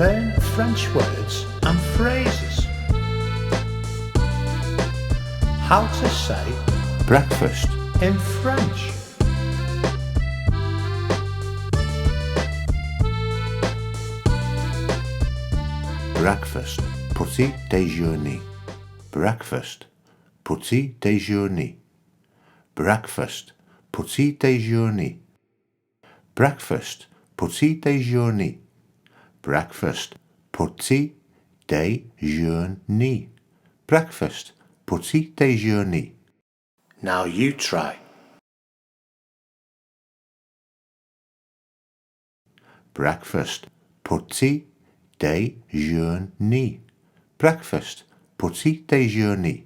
Learn French words and phrases. How to say breakfast, in French. breakfast, petit déjeuner, breakfast, petit déjeuner, breakfast, petit déjeuner, breakfast, petit déjeuner, breakfast, petit déjeuner, breakfast, petit déjeuner. Now you try. breakfast, petit déjeuner, breakfast, petit déjeuner.